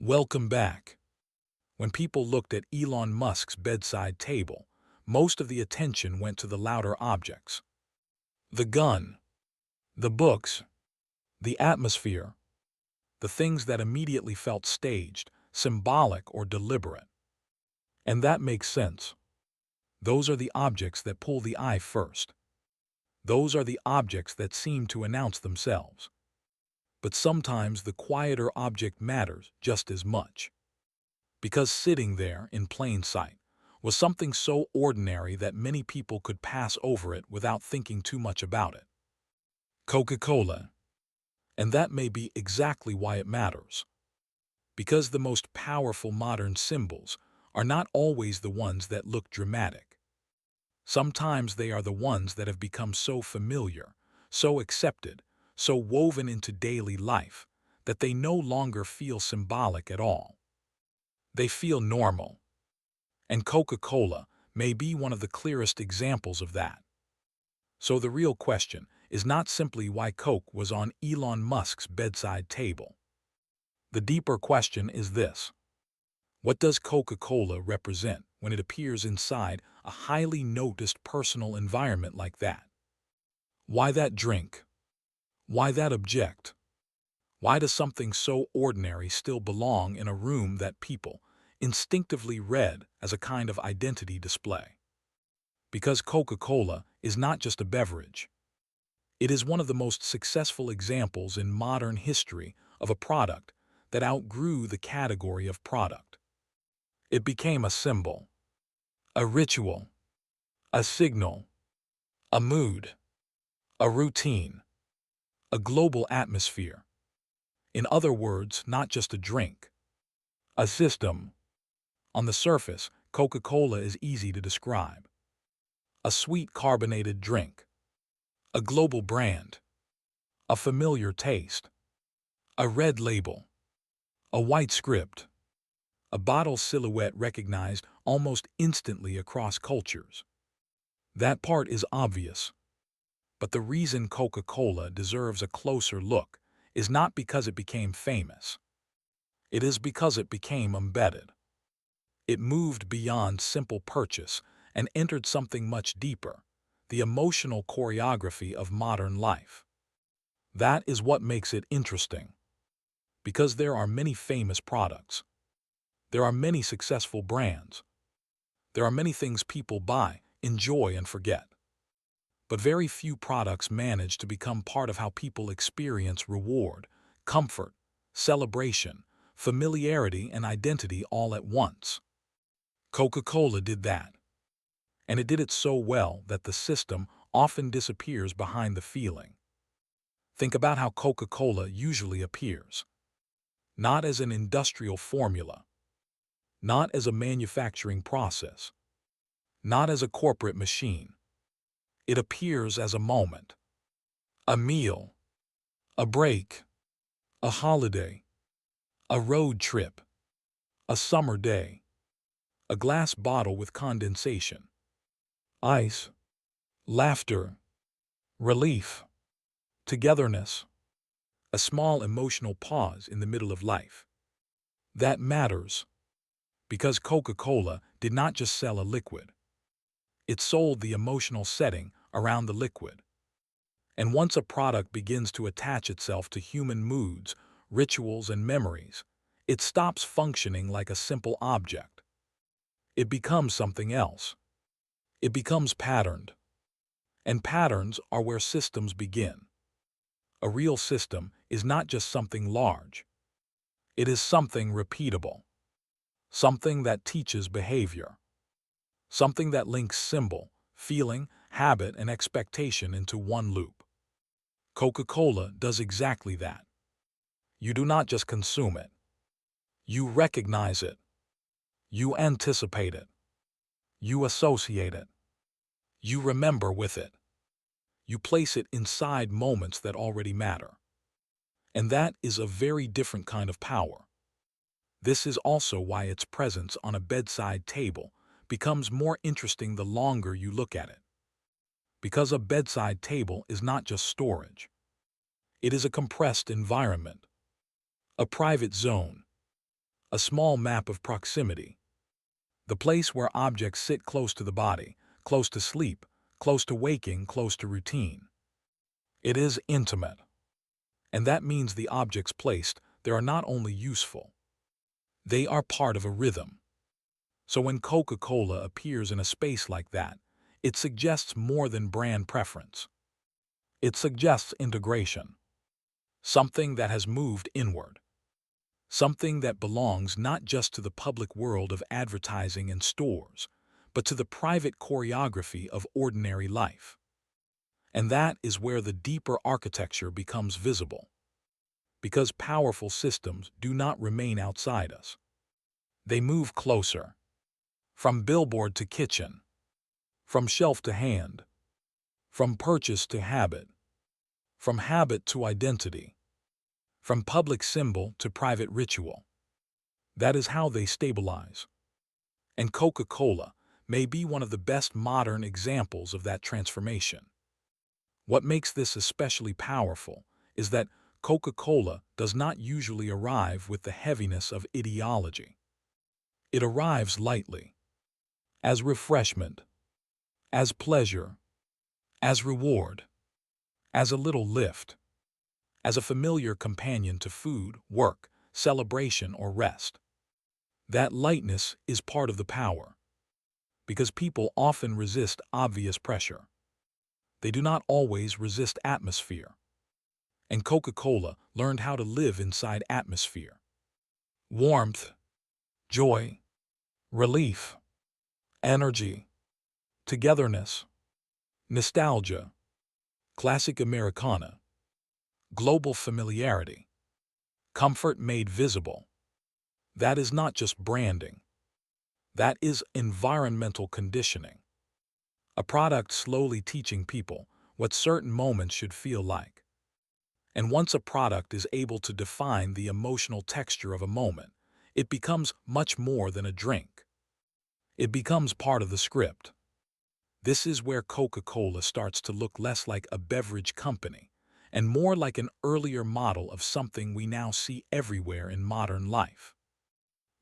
Welcome back. When people looked at Elon Musk's bedside table, most of the attention went to the louder objects. The gun, the books, the atmosphere, the things that immediately felt staged, symbolic, or deliberate. And that makes sense. Those are the objects that pull the eye first. Those are the objects that seem to announce themselves. But sometimes the quieter object matters just as much. Because sitting there in plain sight was something so ordinary that many people could pass over it without thinking too much about it. Coca-Cola. And that may be exactly why it matters. Because the most powerful modern symbols are not always the ones that look dramatic. Sometimes they are the ones that have become so familiar, so accepted, so woven into daily life, that they no longer feel symbolic at all. They feel normal. And Coca-Cola may be one of the clearest examples of that. So the real question is not simply why Coke was on Elon Musk's bedside table. The deeper question is this: what does Coca-Cola represent when it appears inside a highly noticed personal environment like that? Why that drink? Why that object? Why does something so ordinary still belong in a room that people instinctively read as a kind of identity display? Because Coca-Cola is not just a beverage. It is one of the most successful examples in modern history of a product that outgrew the category of product. It became a symbol, a ritual, a signal, a mood, a routine, a global atmosphere. In other words, not just a drink, a system. On the surface, Coca-Cola is easy to describe. A sweet carbonated drink, a global brand, a familiar taste, a red label, a white script, a bottle silhouette recognized almost instantly across cultures. That part is obvious. But the reason Coca-Cola deserves a closer look is not because it became famous. It is because it became embedded. It moved beyond simple purchase and entered something much deeper, the emotional choreography of modern life. That is what makes it interesting. Because there are many famous products. There are many successful brands. There are many things people buy, enjoy, and forget. But very few products manage to become part of how people experience reward, comfort, celebration, familiarity, and identity all at once. Coca-Cola did that. And it did it so well that the system often disappears behind the feeling. Think about how Coca-Cola usually appears. Not as an industrial formula. Not as a manufacturing process. Not as a corporate machine. It appears as a moment. A meal. A break. A holiday. A road trip. A summer day. A glass bottle with condensation. Ice. Laughter. Relief. Togetherness. A small emotional pause in the middle of life. That matters. Because Coca-Cola did not just sell a liquid. It sold the emotional setting around the liquid. And once a product begins to attach itself to human moods, rituals, and memories, it stops functioning like a simple object. It becomes something else. It becomes patterned. And patterns are where systems begin. A real system is not just something large. It is something repeatable. Something that teaches behavior. Something that links symbol, feeling, habit, and expectation into one loop. Coca-Cola does exactly that. You do not just consume it. You recognize it. You anticipate it. You associate it. You remember with it. You place it inside moments that already matter. And that is a very different kind of power. This is also why its presence on a bedside table becomes more interesting the longer you look at it. Because a bedside table is not just storage. It is a compressed environment, a private zone, a small map of proximity, the place where objects sit close to the body, close to sleep, close to waking, close to routine. It is intimate. And that means the objects placed there are not only useful, they are part of a rhythm. So when Coca-Cola appears in a space like that, it suggests more than brand preference. It suggests integration, something that has moved inward, something that belongs not just to the public world of advertising and stores, but to the private choreography of ordinary life. And that is where the deeper architecture becomes visible. Because powerful systems do not remain outside us. They move closer. From billboard to kitchen. From shelf to hand. From purchase to habit. From habit to identity. From public symbol to private ritual. That is how they stabilize. And Coca-Cola may be one of the best modern examples of that transformation. What makes this especially powerful is that Coca-Cola does not usually arrive with the heaviness of ideology. It arrives lightly, as refreshment, as pleasure, as reward, as a little lift, as a familiar companion to food, work, celebration, or rest. That lightness is part of the power, because people often resist obvious pressure. They do not always resist atmosphere. And Coca-Cola learned how to live inside atmosphere. Warmth, joy, relief, energy, togetherness, nostalgia, classic Americana, global familiarity, comfort made visible. That is not just branding. That is environmental conditioning. A product slowly teaching people what certain moments should feel like. And once a product is able to define the emotional texture of a moment, it becomes much more than a drink. It becomes part of the script. This is where Coca-Cola starts to look less like a beverage company and more like an earlier model of something we now see everywhere in modern life.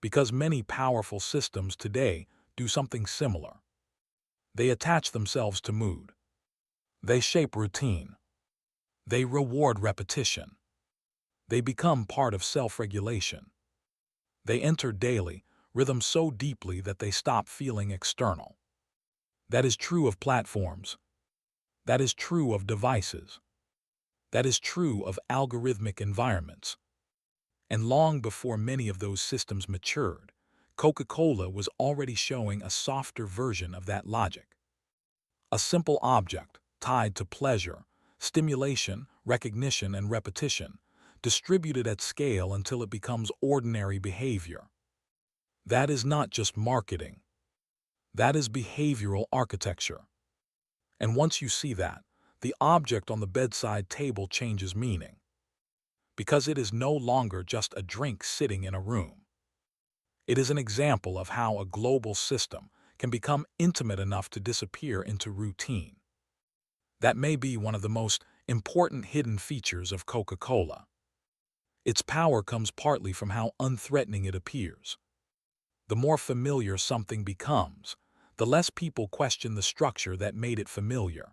Because many powerful systems today do something similar. They attach themselves to mood. They shape routine. They reward repetition. They become part of self-regulation. They enter daily rhythm so deeply that they stop feeling external. That is true of platforms. That is true of devices. That is true of algorithmic environments. And long before many of those systems matured, Coca-Cola was already showing a softer version of that logic. A simple object tied to pleasure, stimulation, recognition, and repetition, distributed at scale until it becomes ordinary behavior. That is not just marketing. That is behavioral architecture. And once you see that, the object on the bedside table changes meaning. Because it is no longer just a drink sitting in a room. It is an example of how a global system can become intimate enough to disappear into routine. That may be one of the most important hidden features of Coca-Cola. Its power comes partly from how unthreatening it appears. The more familiar something becomes, the less people question the structure that made it familiar.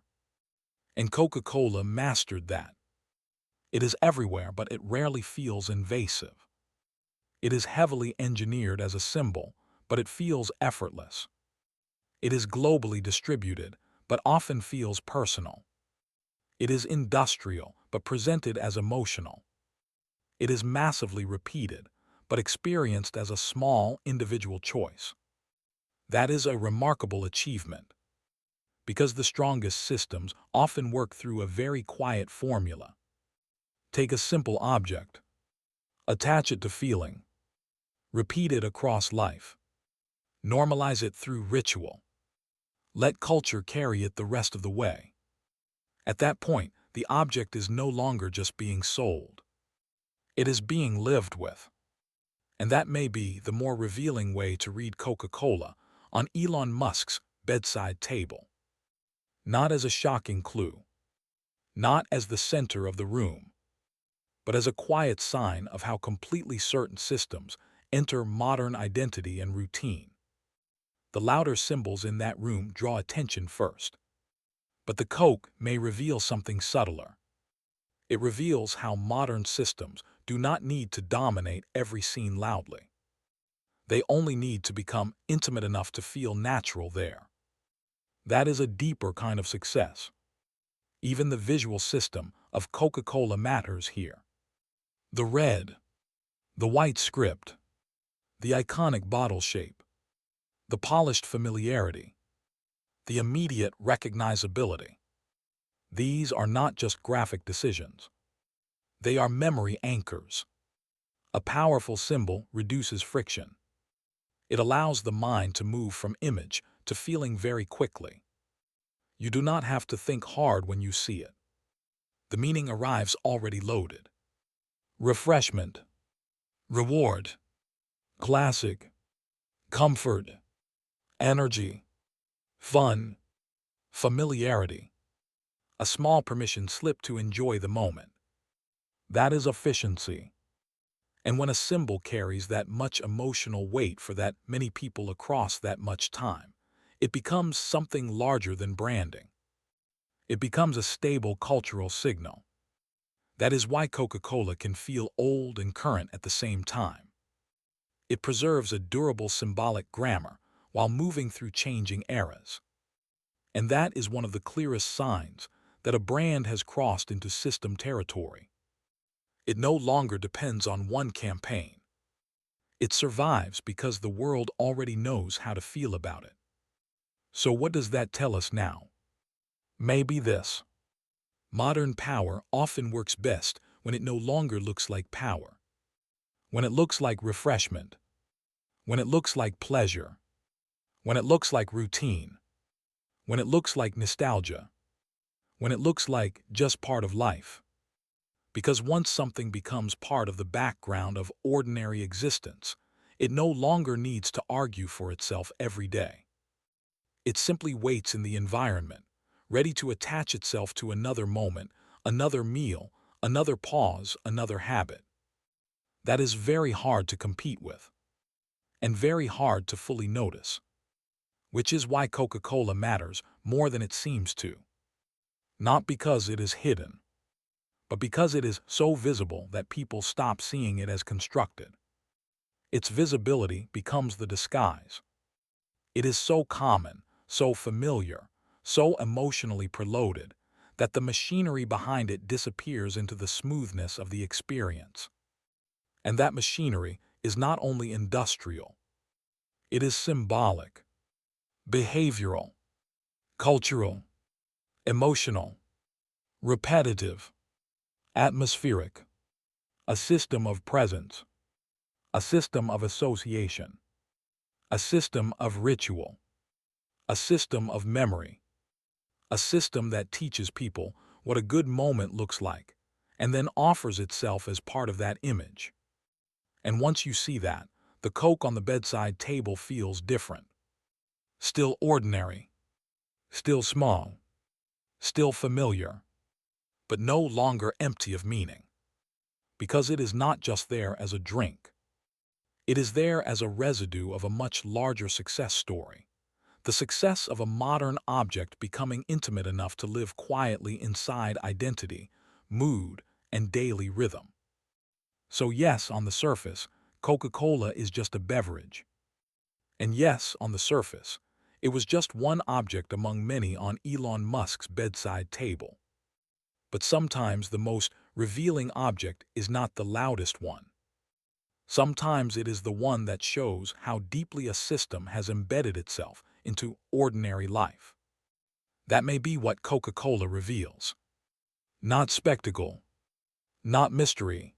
And Coca-Cola mastered that. It is everywhere, but it rarely feels invasive. It is heavily engineered as a symbol, but it feels effortless. It is globally distributed, but often feels personal. It is industrial, but presented as emotional. It is massively repeated, but experienced as a small, individual choice. That is a remarkable achievement. Because the strongest systems often work through a very quiet formula. Take a simple object. Attach it to feeling. Repeat it across life. Normalize it through ritual. Let culture carry it the rest of the way. At that point, the object is no longer just being sold. It is being lived with. And that may be the more revealing way to read Coca-Cola on Elon Musk's bedside table. Not as a shocking clue. Not as the center of the room. But as a quiet sign of how completely certain systems enter modern identity and routine. The louder symbols in that room draw attention first. But the Coke may reveal something subtler. It reveals how modern systems do not need to dominate every scene loudly. They only need to become intimate enough to feel natural there. That is a deeper kind of success. Even the visual system of Coca-Cola matters here. The red, the white script, the iconic bottle shape, the polished familiarity, the immediate recognizability. These are not just graphic decisions. They are memory anchors. A powerful symbol reduces friction. It allows the mind to move from image to feeling very quickly. You do not have to think hard when you see it. The meaning arrives already loaded. Refreshment, reward, classic, comfort, energy, fun, familiarity. A small permission slip to enjoy the moment. That is efficiency. And when a symbol carries that much emotional weight for that many people across that much time, it becomes something larger than branding. It becomes a stable cultural signal. That is why Coca-Cola can feel old and current at the same time. It preserves a durable symbolic grammar while moving through changing eras. And that is one of the clearest signs that a brand has crossed into system territory. It no longer depends on one campaign. It survives because the world already knows how to feel about it. So what does that tell us now? Maybe this. Modern power often works best when it no longer looks like power. When it looks like refreshment. When it looks like pleasure. When it looks like routine. When it looks like nostalgia. When it looks like just part of life. Because once something becomes part of the background of ordinary existence, it no longer needs to argue for itself every day. It simply waits in the environment, ready to attach itself to another moment, another meal, another pause, another habit. That is very hard to compete with, and very hard to fully notice. Which is why Coca-Cola matters more than it seems to. Not because it is hidden, but because it is so visible that people stop seeing it as constructed. Its visibility becomes the disguise. It is so common, so familiar, so emotionally preloaded, that the machinery behind it disappears into the smoothness of the experience. And that machinery is not only industrial. It is symbolic, behavioral, cultural, emotional, repetitive, atmospheric, a system of presence, a system of association, a system of ritual, a system of memory, a system that teaches people what a good moment looks like, and then offers itself as part of that image. And once you see that, the Coke on the bedside table feels different. Still ordinary, still small, still familiar, but no longer empty of meaning. Because it is not just there as a drink. It is there as a residue of a much larger success story. The success of a modern object becoming intimate enough to live quietly inside identity, mood, and daily rhythm. So yes, on the surface, Coca-Cola is just a beverage. And yes, on the surface, it was just one object among many on Elon Musk's bedside table. But sometimes the most revealing object is not the loudest one. Sometimes it is the one that shows how deeply a system has embedded itself into ordinary life. That may be what Coca-Cola reveals. Not spectacle, not mystery,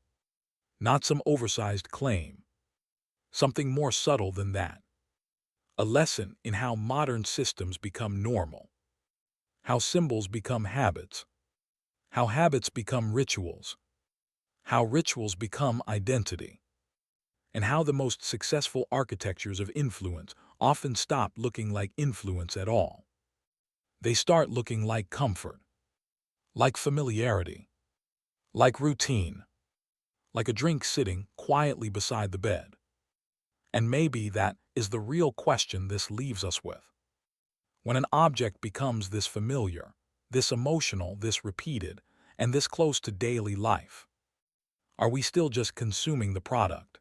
not some oversized claim. Something more subtle than that. A lesson in how modern systems become normal. How symbols become habits. How habits become rituals. How rituals become identity. And how the most successful architectures of influence often stop looking like influence at all. They start looking like comfort, like familiarity, like routine, like a drink sitting quietly beside the bed. And maybe that is the real question this leaves us with. When an object becomes this familiar, this emotional, this repeated, and this close to daily life, are we still just consuming the product?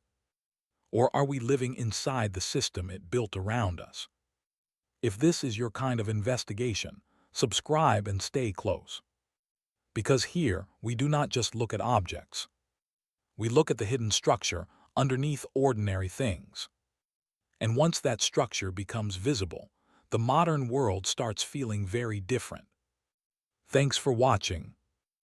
Or are we living inside the system it built around us? If this is your kind of investigation, subscribe and stay close. Because here, we do not just look at objects. We look at the hidden structure underneath ordinary things. And once that structure becomes visible, the modern world starts feeling very different. Thanks for watching.